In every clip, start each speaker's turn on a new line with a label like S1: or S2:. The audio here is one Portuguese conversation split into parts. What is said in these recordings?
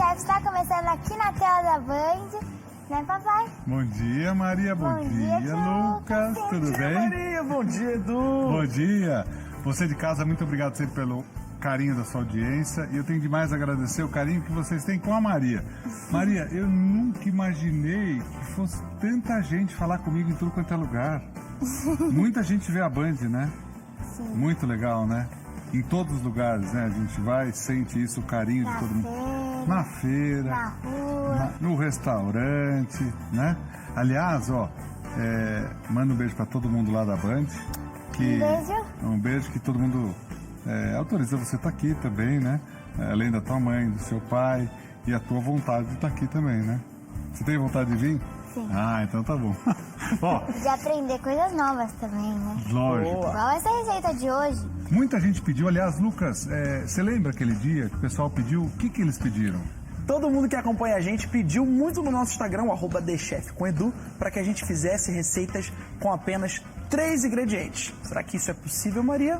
S1: Chef está começando aqui na tela da Band, né, papai?
S2: Bom dia, Maria. Bom dia, Lucas. Tudo bem?
S3: Maria, bom dia, Edu.
S2: Bom dia. Você de casa, muito obrigado sempre pelo carinho da sua audiência. E eu tenho demais a agradecer o carinho que vocês têm com a Maria. Maria, eu nunca imaginei que fosse tanta gente falar comigo em tudo quanto é lugar. Muita gente vê a Band, né?
S1: Sim.
S2: Muito legal, né? Em todos os lugares, né? A gente vai, sente isso, o carinho de todo mundo. Na feira,
S1: na rua,
S2: no restaurante, né? Aliás, ó, manda um beijo pra todo mundo lá da Band.
S1: Um beijo.
S2: Um beijo que todo mundo autoriza você estar aqui também, né? Além da tua mãe, do seu pai e a tua vontade de estar aqui também, né? Você tem vontade de vir?
S1: Sim.
S2: Ah, então tá bom. Ó,
S1: de aprender coisas novas também, né?
S2: lógico.
S1: Igual essa receita de hoje.
S2: Muita gente pediu, aliás, Lucas, você lembra aquele dia que o pessoal pediu? O que eles pediram?
S3: Todo mundo que acompanha a gente pediu muito no nosso Instagram, o @TheChef com Edu, para que a gente fizesse receitas com apenas 3 ingredientes. Será que isso é possível, Maria?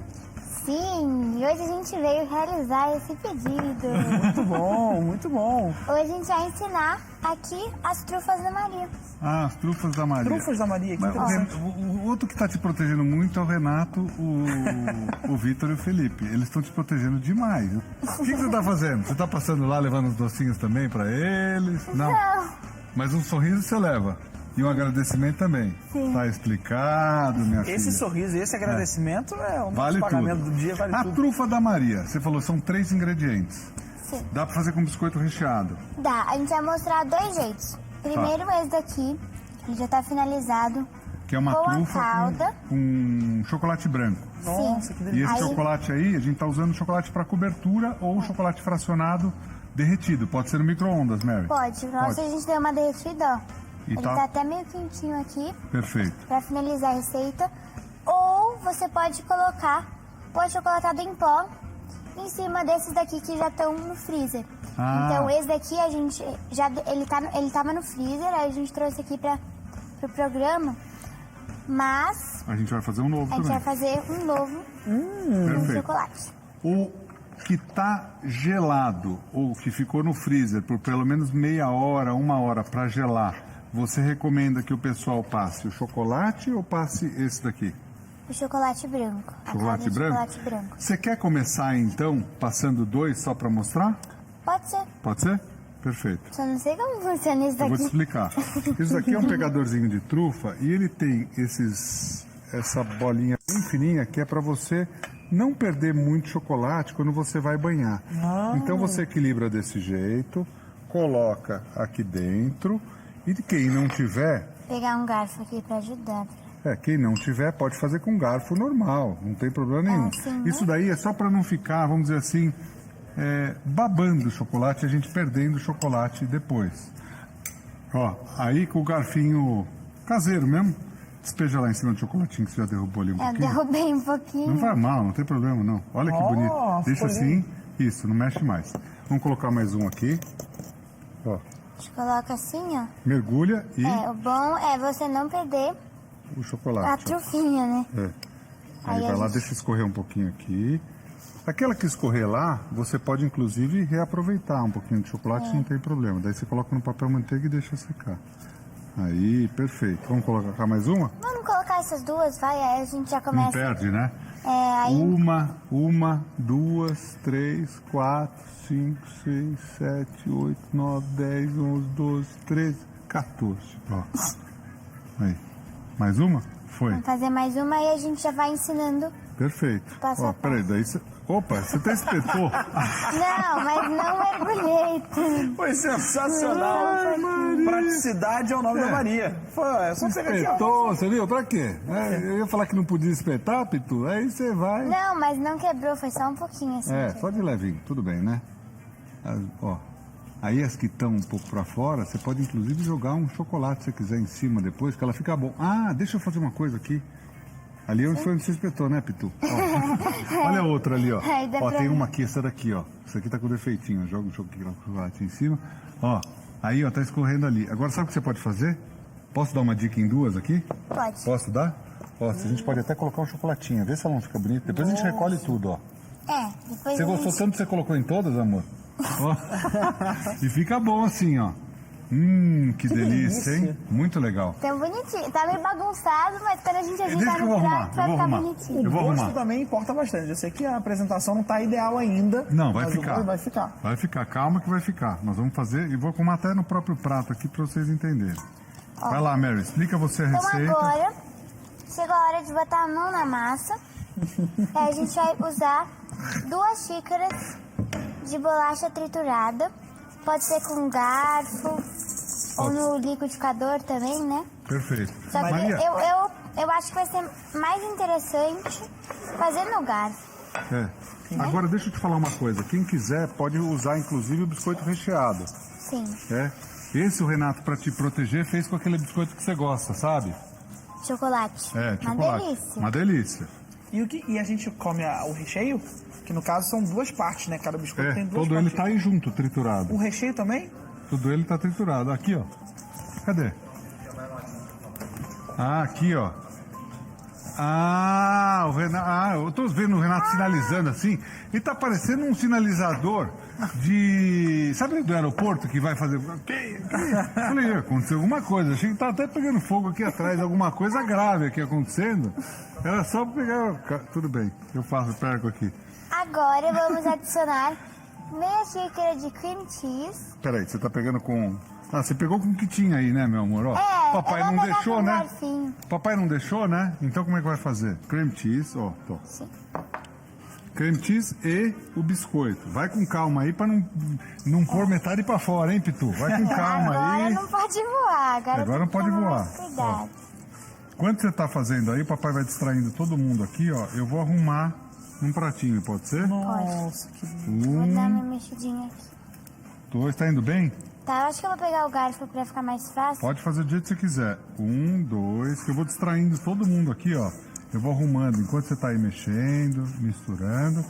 S1: Sim, e hoje a gente veio realizar esse pedido.
S3: Muito bom, muito bom.
S1: Hoje a gente vai ensinar aqui as trufas da Maria.
S2: Ah, as trufas da Maria.
S3: Trufas da Maria, que
S2: Mas
S3: interessante.
S2: o outro que está te protegendo muito é o Renato, o Vitor e o Felipe. Eles estão te protegendo demais. O que você está fazendo? Você está passando lá, levando os docinhos também para eles? Não. Mas um sorriso você leva. E um agradecimento também.
S1: Sim.
S2: Tá explicado, minha filha.
S3: Esse sorriso e esse agradecimento é o
S2: Vale
S3: nosso pagamento
S2: tudo.
S3: do dia, vale
S2: A
S3: tudo.
S2: trufa da Maria, você falou, são 3 ingredientes.
S1: Sim.
S2: Dá para fazer com biscoito recheado.
S1: Dá, a gente vai mostrar 2 jeitos. Primeiro esse daqui, ele já tá finalizado.
S2: Que é uma
S1: Com a
S2: trufa
S1: calda.
S2: com chocolate branco.
S3: Nossa, que
S2: E
S3: delícia.
S2: esse
S1: Aí-
S2: chocolate aí, a gente tá usando chocolate para cobertura ou chocolate fracionado derretido. Pode ser no micro-ondas, Mary?
S1: Pode, nossa, a gente deu uma derretida, ó.
S2: E
S1: Ele
S2: tá-
S1: tá até meio quentinho aqui,
S2: Perfeito.
S1: pra finalizar a receita. Ou você pode colocar o achocolatado em pó em cima desses daqui que já estão no freezer.
S2: Ah.
S1: Então esse daqui a gente ele tava no freezer, aí a gente trouxe aqui pro programa. Mas
S2: A gente vai fazer um novo
S1: a gente
S2: também.
S1: vai fazer um novo com
S2: Perfeito.
S1: chocolate.
S2: O que tá gelado ou que ficou no freezer por pelo menos meia hora, 1 hora para gelar, você recomenda que o pessoal passe o chocolate ou passe esse daqui?
S1: O chocolate branco. A
S2: Chocolate
S1: calda de
S2: branco?
S1: chocolate branco.
S2: Você quer começar então passando 2 só para mostrar?
S1: Pode ser.
S2: Pode ser? Perfeito.
S1: Só não sei como funciona isso
S2: Eu vou te
S1: daqui.
S2: explicar. Isso aqui é um pegadorzinho de trufa e ele tem essa bolinha bem fininha que é para você não perder muito chocolate quando você vai banhar. Então você equilibra desse jeito, coloca aqui dentro e quem não tiver,
S1: Pegar um garfo aqui pra ajudar.
S2: quem não tiver pode fazer com garfo normal, não tem problema nenhum.
S1: sim, né?
S2: Isso daí é só para não ficar, vamos dizer assim, babando o chocolate, a gente perdendo o chocolate depois. Ó, aí com o garfinho caseiro mesmo, despeja lá em cima do chocolatinho que você já derrubou ali um
S1: Eu
S2: pouquinho.
S1: derrubei um
S2: Não
S1: pouquinho.
S2: faz mal, não tem problema não. Olha que
S3: Oh,
S2: bonito. Deixa
S3: ficou
S2: assim, isso, não mexe mais. Vamos colocar mais um aqui. Ó,
S1: A gente coloca assim, ó.
S2: mergulha e
S1: O bom é você não perder
S2: o
S1: a
S2: chocolate.
S1: trufinha, né?
S2: Aí
S1: Aí
S2: vai
S1: a
S2: lá,
S1: gente-
S2: deixa escorrer um pouquinho aqui. Aquela que escorrer lá, você pode inclusive reaproveitar um pouquinho de chocolate, não tem problema. Daí você coloca no papel manteiga e deixa secar. Aí, perfeito. Vamos colocar mais uma?
S1: Vamos colocar essas duas, vai, aí a gente já
S2: Não
S1: começa.
S2: perde, né?
S1: Aí
S2: 1, 2, 3, 4, 5, 6, 7, 8, 9, 10, 11, 12, 13, 14. Ó. Aí. Mais uma? Foi.
S1: vamos fazer mais uma e a gente já vai ensinando.
S2: Perfeito.
S1: Passo a
S2: Ó, peraí, daí você... Opa, você até espetou.
S1: Não, mas não mergulhei tudo.
S3: Foi sensacional. Praticidade é o nome da Maria. É só pegar aqui, ó.
S2: Espetou, você viu? Pra quê? Eu ia falar que não podia espetar, Pitu, aí você vai...
S1: Não, mas não quebrou, foi só um pouquinho assim.
S2: Só de levinho, tudo bem, né? Ó, aí as que estão um pouco pra fora, você pode inclusive jogar um chocolate se você quiser em cima depois, que ela fica bom. Ah, deixa eu fazer uma coisa aqui. Ali foi onde você espetou, né, Pitu? Ó, olha a outra ali, ó.
S1: Aí dá
S2: Ó,
S1: pra
S2: tem
S1: ver.
S2: uma aqui, essa daqui, ó. Essa aqui tá com defeitinho. Joga um chocolate em cima. Ó, aí, ó, tá escorrendo ali. Agora, sabe o que você pode fazer? Posso dar uma dica em 2 aqui?
S1: Pode.
S2: Posso dar? Ó, a gente pode até colocar um chocolatinho. Vê se ela não fica bonita. Depois a gente recolhe tudo, ó.
S1: Depois
S2: Você
S1: a
S2: gostou
S1: gente...
S2: tanto que você colocou em todas, amor? Ó. E fica bom assim, ó. Que delícia, hein? Muito legal.
S1: Tá bonitinho. Tá meio bagunçado, mas quando a gente
S2: Deixa
S1: ajeitar
S2: que eu
S1: no
S2: vou
S1: prato,
S2: arrumar,
S1: vai
S2: eu vou
S1: ficar
S2: arrumar.
S1: bonitinho.
S2: Eu vou
S3: O gosto
S2: arrumar.
S3: também importa bastante. Eu sei que a apresentação não tá ideal ainda.
S2: Não, vai
S3: mas o
S2: ficar.
S3: bolo vai ficar.
S2: Vai ficar, calma que vai ficar. Nós vamos fazer e vou arrumar até no próprio prato aqui pra vocês entenderem. Vai lá, Mary, explica você a
S1: Então
S2: receita.
S1: agora, chegou a hora de botar a mão na massa. Aí a gente vai usar 2 xícaras de bolacha triturada. Pode ser com garfo ou no liquidificador também, né?
S2: Perfeito.
S1: Só que
S2: Maria,
S1: eu acho que vai ser mais interessante fazer no garfo.
S2: agora deixa eu te falar uma coisa. Quem quiser pode usar inclusive o biscoito recheado.
S1: Sim.
S2: Esse o Renato, pra te proteger, fez com aquele biscoito que você gosta, sabe?
S1: Chocolate.
S2: Uma
S1: Uma delícia.
S2: Uma delícia.
S3: E a gente come o recheio, que no caso são 2 partes, né? Cada biscoito tem 2
S2: todo ele
S3: partes.
S2: tá aí junto, triturado.
S3: O recheio também?
S2: Tudo ele tá triturado. Aqui, ó. Cadê? Aqui, ó. O Renato. Eu tô vendo o Renato sinalizando assim. Ele tá parecendo um sinalizador de. Sabe do aeroporto que vai fazer. Falei, aconteceu alguma coisa. Achei que tá até pegando fogo aqui atrás, alguma coisa grave aqui acontecendo. Era só pegar. Tudo bem, eu perco aqui.
S1: Agora vamos adicionar meia xícara de cream cheese.
S2: Peraí, você tá pegando com. Você pegou com o que tinha aí, né, meu amor? Ó, papai
S1: eu vou
S2: não
S1: pegar
S2: deixou,
S1: com
S2: né?
S1: garfinho.
S2: Papai não deixou, né? Então como é que vai fazer? Cream cheese, ó.
S1: Sim.
S2: Cream cheese e o biscoito. Vai com calma aí pra não pôr metade pra fora, hein, Pitu? Vai com calma
S1: Agora
S2: aí.
S1: não pode voar.
S2: Agora
S1: tem
S2: não
S1: que
S2: pode
S1: tomar
S2: voar.
S1: mais Cuidado.
S2: Quando você tá fazendo aí, o papai vai distraindo todo mundo aqui, ó. Eu vou arrumar num pratinho, pode ser?
S3: Nossa, que
S1: Vou dar uma mexidinha aqui.
S2: 2, tá indo bem?
S1: Tá, eu acho que eu vou pegar o garfo pra ficar mais fácil.
S2: Pode fazer do jeito que você quiser. 1, 2, que eu vou distraindo todo mundo aqui, ó. Eu vou arrumando enquanto você tá aí mexendo, misturando.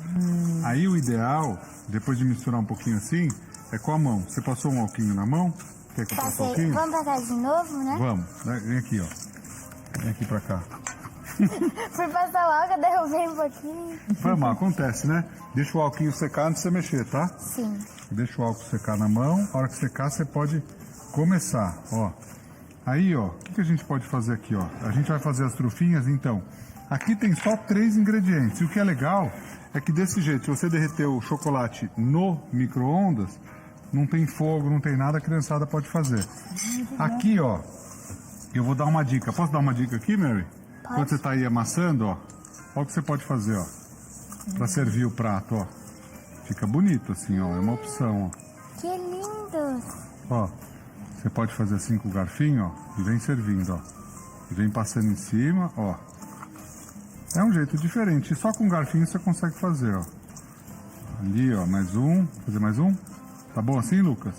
S2: Aí o ideal, depois de misturar um pouquinho assim, é com a mão. Você passou um alquinho na mão? Quer que eu passe um
S1: Passei.
S2: alquinho?
S1: Vamos passar de novo, né?
S2: Vamos. Vem aqui, ó. Vem aqui pra cá.
S1: Fui passar logo, eu derrubei um pouquinho.
S2: Foi mal, acontece, né? Deixa o alquinho secar antes de você mexer, tá?
S1: Sim.
S2: Deixa o álcool secar na mão. A hora que secar, você pode começar, ó. Aí, ó, o que a gente pode fazer aqui, ó? A gente vai fazer as trufinhas, então. Aqui tem só 3 ingredientes. E o que é legal é que desse jeito, se você derreter o chocolate no micro-ondas, não tem fogo, não tem nada, a criançada pode fazer. Aqui, ó, eu vou dar uma dica. Posso dar uma dica aqui, Mary?
S1: Pode.
S2: Quando você tá aí amassando, ó, olha o que você pode fazer, ó. Pra servir o prato, ó. Fica bonito assim, ó. É uma opção, ó.
S1: Que lindo.
S2: Ó, você pode fazer assim com o garfinho, ó, e vem servindo, ó. E vem passando em cima, ó. É um jeito diferente. Só com o garfinho você consegue fazer, ó. Ali, ó, mais um. Fazer mais um? Tá bom assim, Lucas?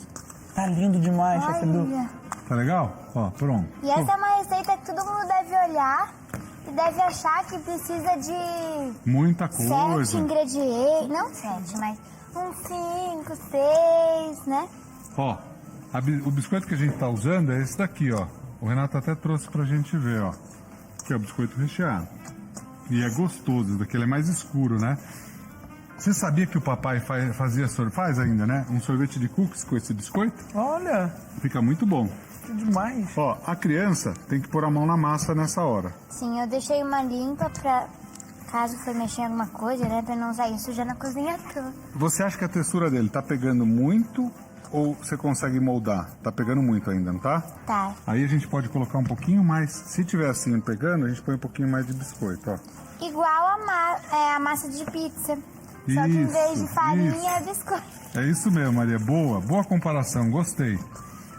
S3: tá lindo demais, chefe Edu.
S1: Olha.
S2: Tá legal? Ó, pronto.
S1: E essa é uma receita que todo mundo deve olhar e deve achar que precisa de
S2: Muita
S1: 7
S2: coisa.
S1: ingredientes. Não 7, mas uns 5, 6, né?
S2: Ó, o biscoito que a gente tá usando é esse daqui, ó. O Renato até trouxe pra gente ver, ó. Que é o biscoito recheado. E é gostoso, daqui ele é mais escuro, né? Você sabia que o papai faz ainda, né? Um sorvete de cookies com esse biscoito?
S3: Olha,
S2: Fica muito bom.
S3: que demais.
S2: Ó, a criança tem que pôr a mão na massa nessa hora.
S1: Sim, eu deixei uma limpa pra caso for mexer em alguma coisa, né? Pra não sair suja na cozinha toda.
S2: Você acha que a textura dele tá pegando muito ou você consegue moldar? Tá pegando muito ainda, não tá?
S1: Tá.
S2: Aí a gente pode colocar um pouquinho mais. Se tiver assim pegando, a gente põe um pouquinho mais de biscoito, ó.
S1: Igual a massa de pizza. Só que em vez de
S2: Isso,
S1: farinha
S2: isso.
S1: é biscoito.
S2: É isso mesmo, Maria. Boa comparação, gostei.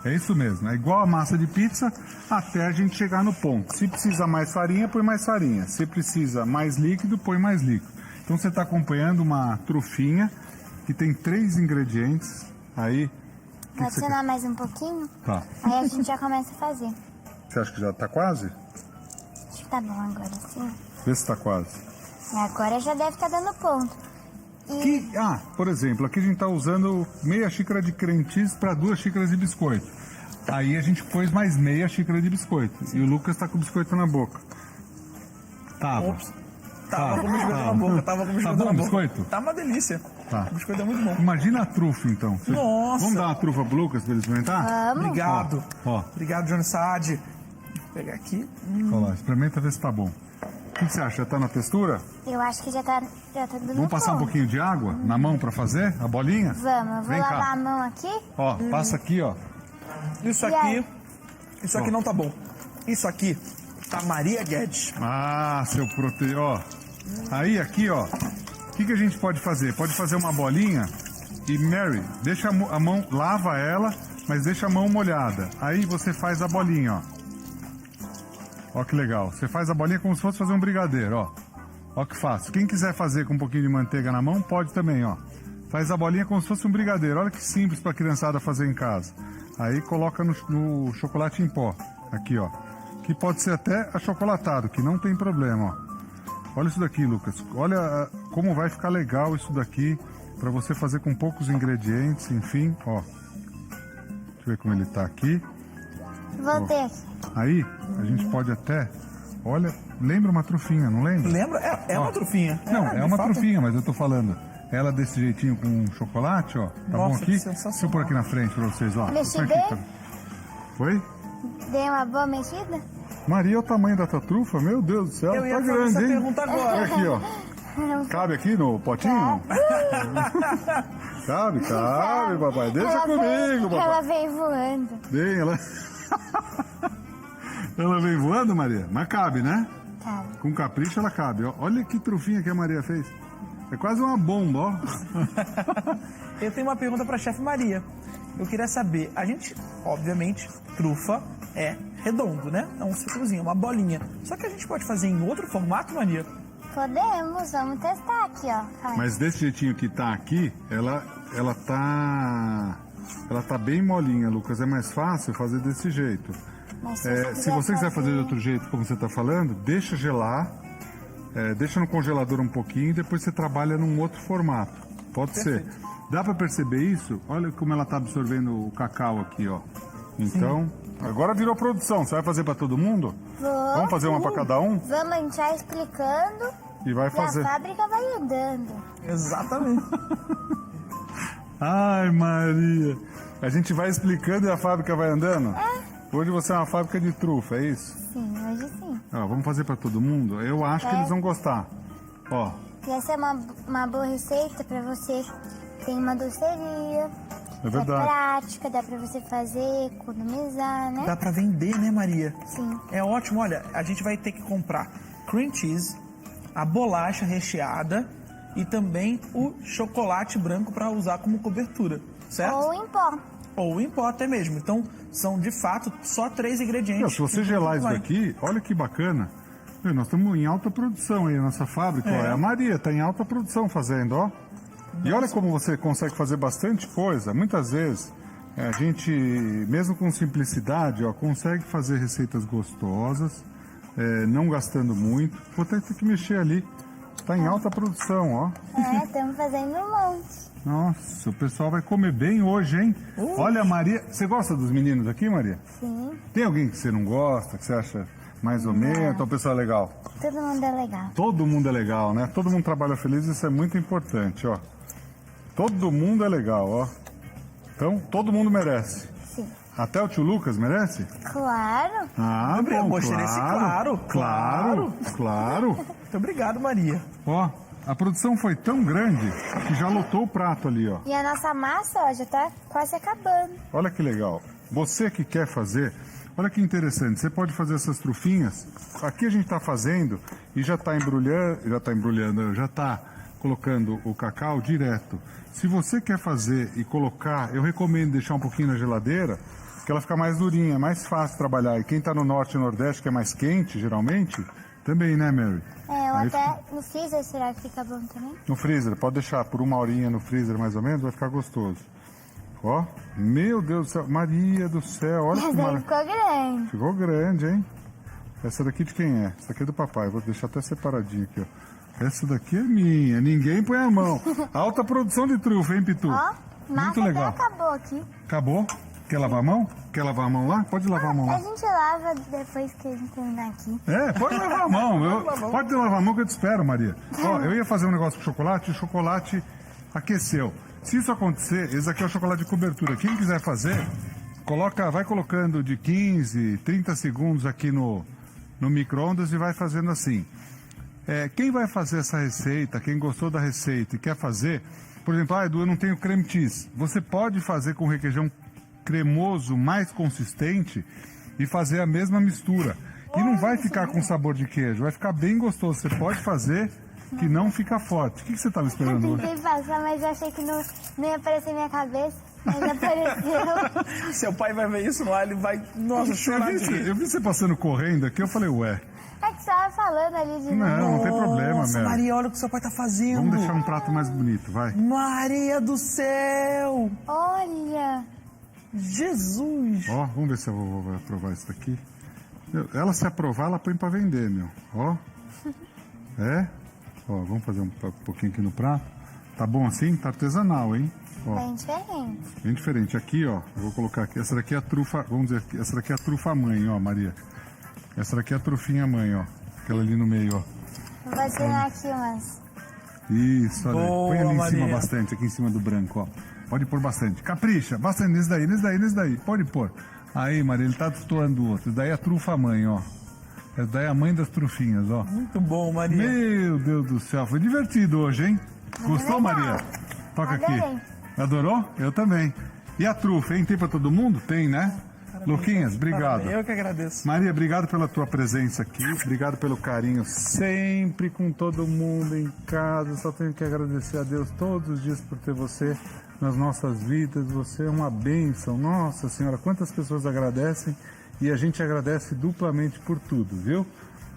S2: É isso mesmo, é igual a massa de pizza até a gente chegar no ponto. Se precisa mais farinha, põe mais farinha. Se precisa mais líquido, põe mais líquido. Então você está acompanhando uma trufinha que tem 3 ingredientes. Aí,
S1: Vou adicionar mais um pouquinho,
S2: tá.
S1: aí a gente já começa a fazer.
S2: Você acha que já está quase?
S1: Acho que tá bom agora, sim.
S2: Vê se está quase.
S1: E agora já deve estar dando ponto. E
S2: Por exemplo, aqui a gente está usando meia xícara de creme cheese para 2 xícaras de biscoito. Aí a gente pôs mais meia xícara de biscoito. E o Lucas está com o biscoito na boca. Tava.
S3: Ops. Tava com o biscoito na boca, tava com o biscoito
S2: Tá bom
S3: na
S2: o
S3: boca.
S2: biscoito?
S3: Tá uma delícia.
S2: Tá.
S3: O biscoito é muito bom.
S2: Imagina a trufa, então.
S3: Nossa.
S2: Vamos dar uma trufa pro Lucas pra ele experimentar?
S3: Obrigado.
S2: Ó.
S3: Obrigado, Johnny Saad. Vou pegar aqui.
S2: Olha lá, experimenta ver se tá bom. O que você acha? Já tá na textura?
S1: Eu acho que já tá dando
S2: Vamos passar um
S1: ponto.
S2: pouquinho de água na mão pra fazer a bolinha?
S1: Vamos, eu vou
S2: Vem
S1: lavar
S2: cá.
S1: a mão aqui.
S2: Ó, passa aqui, ó.
S3: Isso
S1: E aí?
S3: aqui. Isso aqui não tá bom. Isso aqui tá Maria Guedes.
S2: Ah, seu prote... Ó. Aí, aqui, ó. O que a gente pode fazer? Pode fazer uma bolinha e, Mary, deixa a mão, lava ela, mas deixa a mão molhada. Aí você faz a bolinha, ó. Ó que legal. Você faz a bolinha como se fosse fazer um brigadeiro, ó. Ó que fácil. Quem quiser fazer com um pouquinho de manteiga na mão, pode também, ó. Faz a bolinha como se fosse um brigadeiro. Olha que simples pra criançada fazer em casa. Aí coloca no chocolate em pó. Aqui, ó. Que pode ser até achocolatado, que não tem problema, ó. Olha isso daqui, Lucas. Olha como vai ficar legal isso daqui pra você fazer com poucos ingredientes, enfim, ó. Deixa eu ver como ele tá aqui.
S1: Voltei aqui.
S2: Aí, a gente pode até... Olha, lembra uma trufinha, não lembra?
S3: Lembra? É uma trufinha.
S2: Não, é
S3: de
S2: uma
S3: fato.
S2: trufinha, mas eu tô falando. Ela desse jeitinho com chocolate, ó. Tá
S3: Nossa,
S2: bom aqui?
S3: que
S2: Deixa eu
S3: sensacional.
S2: pôr aqui na frente pra vocês, ó.
S1: Mexi
S2: Põe aqui,
S1: bem?
S2: tá? Foi?
S1: Dei uma boa mexida?
S2: Maria, o tamanho da tua trufa? Meu Deus do céu,
S3: Eu ia
S2: tá
S3: fazer
S2: grande,
S3: essa
S2: hein?
S3: pergunta agora.
S2: Olha aqui, ó. Cabe aqui no potinho? Cabe, papai. Deixa comigo, papai.
S1: Ela veio voando.
S2: Bem, ela... ela vem voando, Maria? Mas cabe, né?
S1: Tá.
S2: Com capricho ela cabe. Ó. Olha que trufinha que a Maria fez. É quase uma bomba, ó.
S3: Eu tenho uma pergunta pra chefe Maria. Eu queria saber, a gente, obviamente, trufa é redondo, né? É um círculozinho, uma bolinha. Só que a gente pode fazer em outro formato, Maria?
S1: Podemos, vamos testar aqui, ó. Ai.
S2: Mas desse jeitinho que tá aqui, ela tá bem molinha, Lucas. É mais fácil fazer desse jeito.
S1: Mas
S2: Se você quiser fazer de outro jeito, como você tá falando, deixa gelar, deixa no congelador um pouquinho e depois você trabalha num outro formato. Pode ser. Dá pra perceber isso? Olha como ela tá absorvendo o cacau aqui, ó. Então, agora virou produção. Você vai fazer pra todo mundo? Vamos fazer uma pra cada um?
S1: Vamos, a gente vai explicando
S2: E vai
S1: e
S2: fazer.
S1: a fábrica vai andando.
S3: Exatamente.
S2: Ai, Maria. A gente vai explicando e a fábrica vai andando? Hoje você é uma fábrica de trufa, é isso?
S1: Sim, hoje sim.
S2: Ó, vamos fazer pra todo mundo? Eu acho que eles vão gostar. Ó,
S1: E essa é uma boa receita pra você. Tem uma doceria.
S2: é
S1: É
S2: verdade.
S1: prática, dá pra você fazer, economizar, né?
S3: Dá pra vender, né, Maria?
S1: Sim.
S3: É ótimo. Olha, a gente vai ter que comprar cream cheese, a bolacha recheada e também o chocolate branco pra usar como cobertura, certo?
S1: Ou em pó.
S3: Ou em pó até mesmo. Então, são de fato só 3 ingredientes.
S2: Meu, se você gelar isso daqui, olha que bacana. Meu, nós estamos em alta produção aí, a nossa fábrica. Ó, é a Maria, tá em alta produção fazendo, ó. E olha como você consegue fazer bastante coisa. Muitas vezes, a gente, mesmo com simplicidade, ó, consegue fazer receitas gostosas, não gastando muito. Vou até ter que mexer ali. Tá em alta produção, ó.
S1: Estamos fazendo um monte.
S2: Nossa, o pessoal vai comer bem hoje, hein? Olha, Maria, você gosta dos meninos aqui, Maria?
S1: Sim,
S2: Tem alguém que você não gosta, que você acha mais ou menos? Ou o pessoal é legal?
S1: todo mundo é legal.
S2: Todo mundo é legal, né? Todo mundo trabalha feliz, isso é muito importante, ó. Todo mundo é legal, ó. Então, todo mundo merece.
S1: Sim.
S2: Até o tio Lucas merece?
S1: Claro.
S2: Ah,
S3: Gabriel,
S2: bom,
S3: gostei desse claro.
S2: claro.
S3: Muito obrigado, Maria.
S2: Ó, a produção foi tão grande que já lotou o prato ali, ó.
S1: E a nossa massa, ó, já tá quase acabando.
S2: Olha que legal. Você que quer fazer, olha que interessante. Você pode fazer essas trufinhas. Aqui a gente está fazendo e já está embrulhando, já está colocando o cacau direto. Se você quer fazer e colocar, eu recomendo deixar um pouquinho na geladeira, porque ela fica mais durinha, é mais fácil trabalhar. E quem está no norte e nordeste, que é mais quente, geralmente, também, né, Mary?
S1: Ou
S2: Aí
S1: até no freezer, será que fica bom também?
S2: no freezer, pode deixar por 1 horinha no freezer mais ou menos, vai ficar gostoso. Ó, meu Deus do céu, Maria do céu, olha que
S1: Mas aí
S2: maravilha.
S1: ficou grande.
S2: Ficou grande, hein? Essa daqui de quem é? Essa aqui é do papai, vou deixar até separadinho aqui, ó. Essa daqui é minha, ninguém põe a mão. Alta produção de trufa, hein, Pitu?
S1: Ó,
S2: Muito
S1: massa até
S2: legal.
S1: acabou aqui.
S2: Acabou? Quer lavar a mão? Quer lavar a mão lá? Pode lavar a mão
S1: A
S2: lá.
S1: gente lava depois que a gente terminar aqui.
S2: Pode lavar a mão. Pode lavar a mão que eu te espero, Maria. Ó, eu ia fazer um negócio com chocolate. O chocolate, aqueceu. Se isso acontecer, esse aqui é o chocolate de cobertura. Quem quiser fazer, vai colocando de 15, 30 segundos aqui no micro-ondas e vai fazendo assim. Quem vai fazer essa receita, quem gostou da receita e quer fazer, por exemplo, Edu, eu não tenho creme cheese. Você pode fazer com requeijão cremoso, mais consistente e fazer a mesma mistura. E não vai ficar com sabor de queijo, vai ficar bem gostoso. Você pode fazer que não fica forte. O que você estava
S1: Eu
S2: esperando hoje?
S1: tentei passar, mas eu achei que não ia aparecer na minha cabeça. Mas apareceu.
S3: Seu pai vai ver isso lá, ele vai, nossa, chorar de rir.
S2: Eu vi você passando correndo aqui, eu falei, ué,
S1: É que você tava falando ali de novo.
S2: não tem problema,
S3: Nossa,
S2: Mary.
S3: Maria, olha o que seu pai tá fazendo.
S2: Vamos deixar um prato mais bonito, vai.
S3: Maria do céu!
S1: Olha.
S3: Jesus!
S2: Ó, vamos ver se eu vou aprovar isso daqui. Ela se aprovar, ela põe pra vender, meu. Ó. Ó, vamos fazer um pouquinho aqui no prato. Tá bom assim? Tá artesanal, hein? Ó,
S1: Bem diferente.
S2: bem diferente. Aqui, ó, eu vou colocar aqui. Essa daqui é a trufa, vamos dizer, essa daqui é a trufa mãe, ó, Maria. Essa daqui é a trufinha mãe, ó. Aquela ali no meio, ó.
S1: Vou adicionar aqui umas.
S2: Isso, olha aí.
S3: Boa,
S2: Põe ali em cima
S3: Maria.
S2: bastante, aqui em cima do branco, ó. Pode pôr bastante. Capricha, bastante nesse daí. Pode pôr. Aí, Maria, ele tá destoando o outro. Esse daí é a trufa mãe, ó. Essa daí é a mãe das trufinhas, ó.
S3: Muito bom, Maria.
S2: Meu Deus do céu, foi divertido hoje, hein? Gostou,
S1: legal.
S2: Maria? Toca
S1: Adorei.
S2: aqui. Adorou? Eu também. E a trufa, hein? Tem pra todo mundo? Tem, né? Luquinhas, obrigado.
S3: Eu que agradeço.
S2: Maria, obrigado pela tua presença aqui, obrigado pelo carinho sempre com todo mundo em casa. Só tenho que agradecer a Deus todos os dias por ter você nas nossas vidas. Você é uma bênção. Nossa Senhora, quantas pessoas agradecem e a gente agradece duplamente por tudo, viu?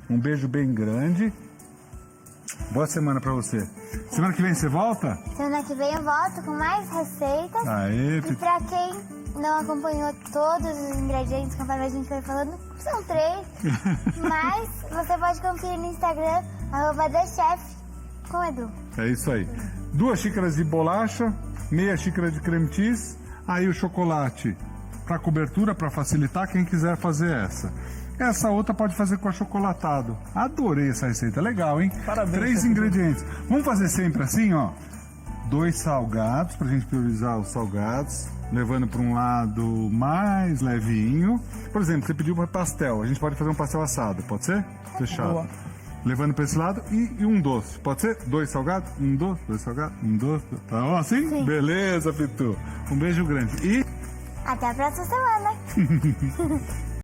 S2: Um beijo bem grande. Boa semana pra você. Semana que vem você volta?
S1: Semana que vem eu volto com mais receitas.
S2: Aê,
S1: E pra quem não acompanhou todos os ingredientes, conforme a gente foi falando, são 3. Mas você pode conferir no Instagram, @TheChef com Edu.
S2: É isso aí. 2 xícaras de bolacha, meia xícara de creme cheese, aí o chocolate para cobertura, para facilitar quem quiser fazer essa. Essa outra pode fazer com achocolatado. Adorei essa receita, legal, hein?
S3: Parabéns,
S2: 3
S3: chefe.
S2: ingredientes. Vamos fazer sempre assim, ó. 2 salgados, pra gente priorizar os salgados, levando para um lado mais levinho. Por exemplo, você pediu para pastel, a gente pode fazer um pastel assado, pode ser? Fechado.
S3: Boa.
S2: Levando para esse lado e um doce. Pode ser? 2 salgados, um doce, 2 salgados, um doce. Tá bom assim?
S1: Sim.
S2: Beleza, Pitu. Um beijo grande. E
S1: Até a próxima semana.